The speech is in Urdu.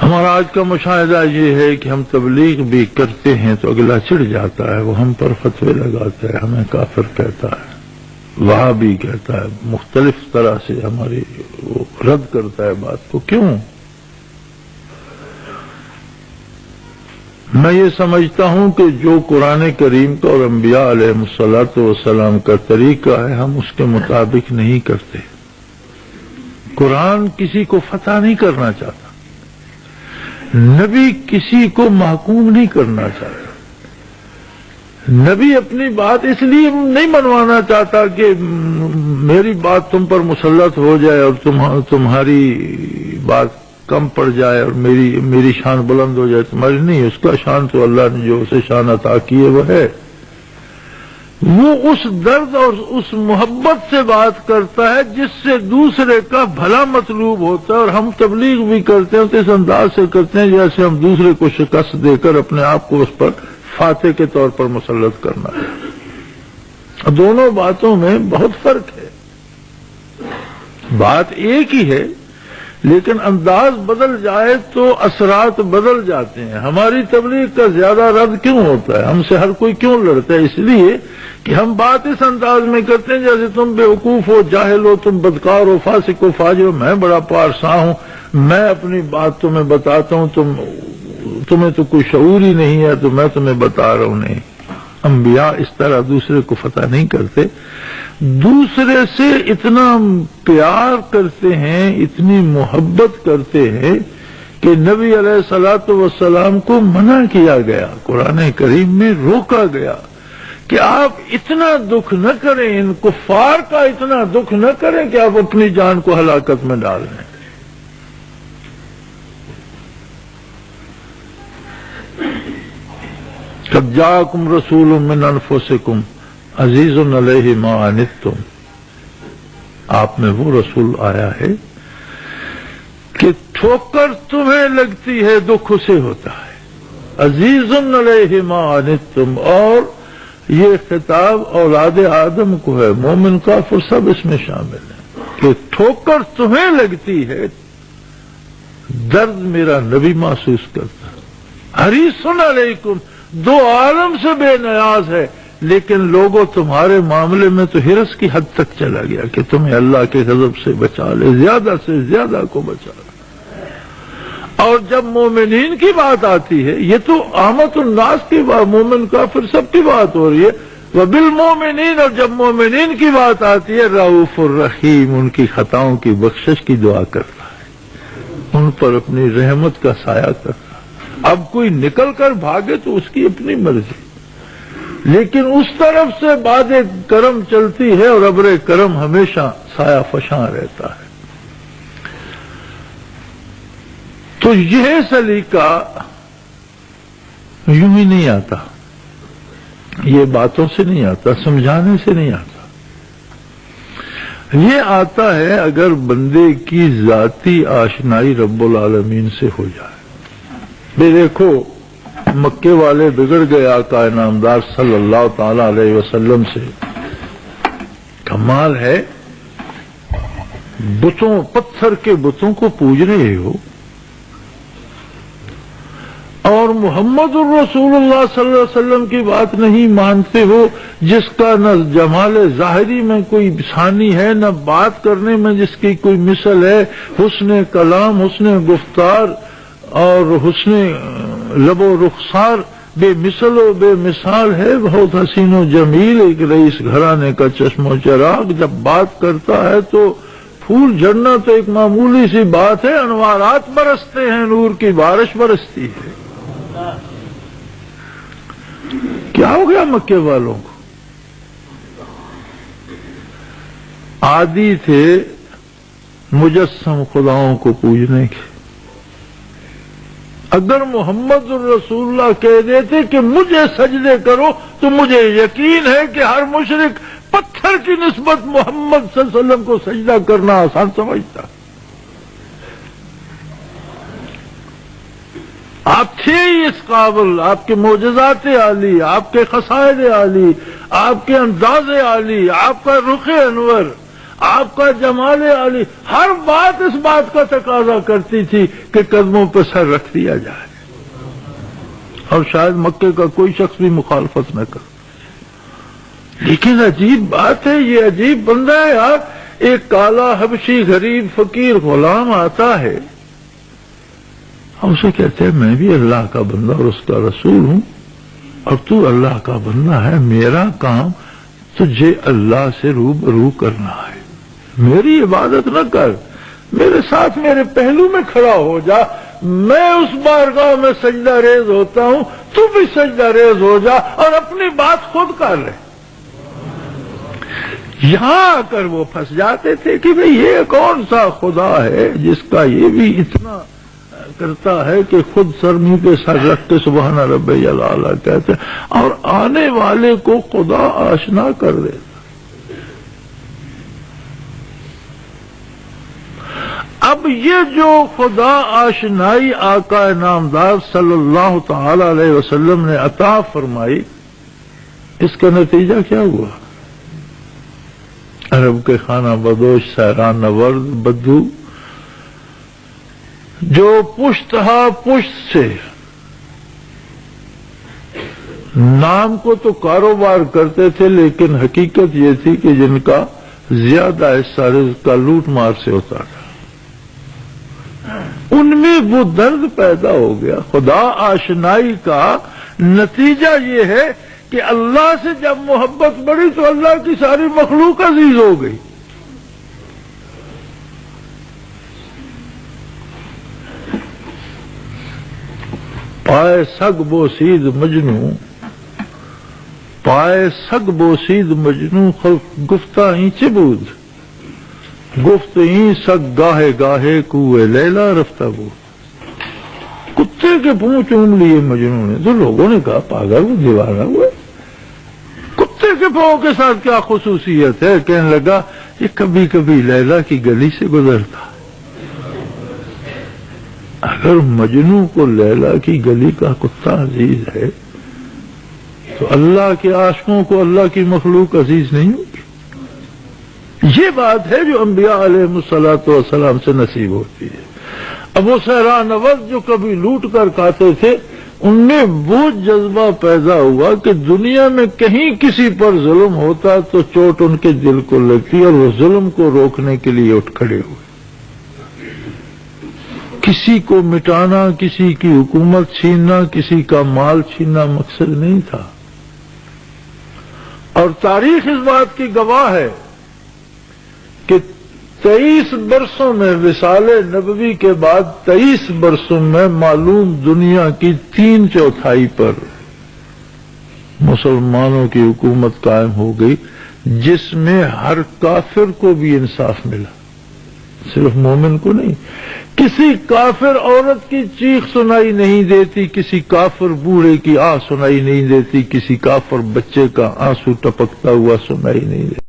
ہمارا آج کا مشاہدہ یہ ہے کہ ہم تبلیغ بھی کرتے ہیں تو اگلا چڑھ جاتا ہے، وہ ہم پر فتوے لگاتا ہے، ہمیں کافر کہتا ہے، وہابی کہتا ہے، مختلف طرح سے ہماری وہ رد کرتا ہے بات کو۔ کیوں؟ میں یہ سمجھتا ہوں کہ جو قرآن کریم کا اور انبیاء علیہ الصلوۃ والسلام کا طریقہ ہے ہم اس کے مطابق نہیں کرتے۔ قرآن کسی کو فتح نہیں کرنا چاہتا، نبی کسی کو محکوم نہیں کرنا چاہتا، نبی اپنی بات اس لیے نہیں منوانا چاہتا کہ میری بات تم پر مسلط ہو جائے اور تمہاری بات کم پڑ جائے اور میری شان بلند ہو جائے، تمہاری نہیں۔ اس کا شان تو اللہ نے جو اسے شان عطا کی ہے وہ ہے، وہ اس درد اور اس محبت سے بات کرتا ہے جس سے دوسرے کا بھلا مطلوب ہوتا ہے، اور ہم تبلیغ بھی کرتے ہیں تو اس انداز سے کرتے ہیں جیسے ہم دوسرے کو شکست دے کر اپنے آپ کو اس پر فاتح کے طور پر مسلط کرنا ہے۔ دونوں باتوں میں بہت فرق ہے، بات ایک ہی ہے لیکن انداز بدل جائے تو اثرات بدل جاتے ہیں۔ ہماری تبلیغ کا زیادہ رد کیوں ہوتا ہے، ہم سے ہر کوئی کیوں لڑتا ہے؟ اس لیے کہ ہم بات اس انداز میں کرتے ہیں جیسے تم بیوقوف ہو، جاہل ہو، تم بدکار ہو، فاسق ہو، فاجر ہو، میں بڑا پارساں ہوں، میں اپنی بات تمہیں بتاتا ہوں، تمہیں تو کوئی شعور ہی نہیں ہے تو میں تمہیں بتا رہا ہوں۔ نہیں، انبیاء اس طرح دوسرے کو فتح نہیں کرتے، دوسرے سے اتنا پیار کرتے ہیں، اتنی محبت کرتے ہیں کہ نبی علیہ الصلوۃ والسلام کو منع کیا گیا، قرآن کریم میں روکا گیا کہ آپ اتنا دکھ نہ کریں، ان کفار کا اتنا دکھ نہ کریں کہ آپ اپنی جان کو ہلاکت میں ڈال دیں۔ قد جاءکم رسول من انفسکم عزیز علیہ ما عنتم، آپ میں وہ رسول آیا ہے کہ ٹھوکر تمہیں لگتی ہے دکھ اسے ہوتا ہے، عزیز علیہ ما عنتم، اور یہ خطاب اولاد آدم کو ہے، مومن کافر سب اس میں شامل ہیں کہ ٹھوکر تمہیں لگتی ہے، درد میرا نبی محسوس کرتا ہے، حریص علیکم، دو عالم سے بے نیاز ہے، لیکن لوگوں تمہارے معاملے میں تو ہرس کی حد تک چلا گیا کہ تمہیں اللہ کے غضب سے بچا لے، زیادہ سے زیادہ کو بچا لے۔ اور جب مومنین کی بات آتی ہے، یہ تو عامت الناس کی بات، مومن کافر سب کی بات ہو رہی ہے، وبالمومنین، اور جب مومنین کی بات آتی ہے رؤوف الرحیم، ان کی خطاؤں کی بخشش کی دعا کرتا ہے، ان پر اپنی رحمت کا سایہ کرتا ہے۔ اب کوئی نکل کر بھاگے تو اس کی اپنی مرضی، لیکن اس طرف سے باد کرم چلتی ہے اور ابر کرم ہمیشہ سایہ فشاں رہتا ہے۔ تو یہ سلیقہ یوں ہی نہیں آتا، یہ باتوں سے نہیں آتا، سمجھانے سے نہیں آتا، یہ آتا ہے اگر بندے کی ذاتی آشنائی رب العالمین سے ہو جائے۔ بے دیکھو، مکے والے بگڑ گئے آقا انعامدار صلی اللہ تعالی علیہ وسلم سے، کمال ہے، بتوں، پتھر کے بتوں کو پوج رہے ہو اور محمد الرسول اللہ صلی اللہ علیہ وسلم کی بات نہیں مانتے ہو، جس کا نہ جمال ظاہری میں کوئی ثانی ہے، نہ بات کرنے میں جس کی کوئی مثل ہے، حسن کلام، حسن گفتار اور حسن لب و رخسار بے مثل و بے مثال ہے، بہت حسین و جمیل، ایک رئیس گھرانے کا چشم و چراغ، جب بات کرتا ہے تو پھول جھڑنا تو ایک معمولی سی بات ہے، انوارات برستے ہیں، نور کی بارش برستی ہے۔ کیا ہو گیا مکے والوں کو؟ عادی تھے مجسم خداؤں کو پوجنے کے، اگر محمد الرسول اللہ کہہ دیتے کہ مجھے سجدے کرو تو مجھے یقین ہے کہ ہر مشرک پتھر کی نسبت محمد صلی اللہ علیہ وسلم کو سجدہ کرنا آسان سمجھتا۔ آپ تھے ہی اس قابل، آپ کے معجزات عالی، آپ کے قصائد عالی، آپ کے انداز عالی، آپ کا رخ انور، آپ کا جمال علی، ہر بات اس بات کا تقاضا کرتی تھی کہ قدموں پہ سر رکھ دیا جائے، اور شاید مکے کا کوئی شخص بھی مخالفت نہ کرے۔ لیکن عجیب بات ہے، یہ عجیب بندہ ہے یار، ایک کالا حبشی غریب فقیر غلام آتا ہے اور اسے کہتے ہیں میں بھی اللہ کا بندہ اور اس کا رسول ہوں، اور تو اللہ کا بندہ ہے، میرا کام تجھے اللہ سے روبرو کرنا ہے، میری عبادت نہ کر، میرے ساتھ میرے پہلو میں کھڑا ہو جا، میں اس بارگاہ میں سجدہ ریز ہوتا ہوں، تو بھی سجدہ ریز ہو جا اور اپنی بات خود کر لے۔ یہاں آ کر وہ پھنس جاتے تھے کہ بھئی یہ کون سا خدا ہے جس کا یہ بھی اتنا کرتا ہے کہ خود سر منہ پہ سر رکھ کے سبحان ربی الاعلیٰ کہتے ہیں، اور آنے والے کو خدا آشنا کر دیتا۔ اب یہ جو خدا آشنائی آقا نامدار صلی اللہ تعالی علیہ وسلم نے عطا فرمائی، اس کا نتیجہ کیا ہوا؟ عرب کے خانہ بدوش سیران نورد بدو جو پشت ہا پشت سے نام کو تو کاروبار کرتے تھے، لیکن حقیقت یہ تھی کہ جن کا زیادہ حصہ رزق کا لوٹ مار سے ہوتا تھا، ان میں وہ درد پیدا ہو گیا۔ خدا آشنائی کا نتیجہ یہ ہے کہ اللہ سے جب محبت بڑھی تو اللہ کی ساری مخلوق عزیز ہو گئی۔ پائے سگ بوسید مجنوں، پائے سگ بوسید مجنوں، خلق گفتہ ہی چبود، گفت ہی سگ گاہے گاہے کوئے لیلا رفتہ بود۔ کتے کے پونچھ چوم لیے مجنوں نے، تو لوگوں نے کہا پاگل وہ دیوانہ ہوا، کتے کے پاؤں کے ساتھ کیا خصوصیت ہے؟ کہنے لگا یہ کبھی کبھی لیلا کی گلی سے گزرتا۔ اگر مجنوں کو لیلا کی گلی کا کتا عزیز ہے تو اللہ کے عاشقوں کو اللہ کی مخلوق عزیز نہیں ہوگی۔ یہ بات ہے جو انبیاء علیہ الصلوۃ والسلام سے نصیب ہوتی ہے۔ ابو سیران نورد جو کبھی لوٹ کر کھاتے تھے، ان میں وہ جذبہ پیدا ہوا کہ دنیا میں کہیں کسی پر ظلم ہوتا تو چوٹ ان کے دل کو لگتی، اور وہ ظلم کو روکنے کے لیے اٹھ کھڑے ہوئے۔ کسی کو مٹانا، کسی کی حکومت چھیننا، کسی کا مال چھیننا مقصد نہیں تھا، اور تاریخ اس بات کی گواہ ہے کہ 23 برسوں میں وصال نبوی کے بعد 23 برسوں میں معلوم دنیا کی 3/4 پر مسلمانوں کی حکومت قائم ہو گئی، جس میں ہر کافر کو بھی انصاف ملا، صرف مومن کو نہیں۔ کسی کافر عورت کی چیخ سنائی نہیں دیتی، کسی کافر بوڑھے کی آہ سنائی نہیں دیتی، کسی کافر بچے کا آنسو ٹپکتا ہوا سنائی نہیں دیتا۔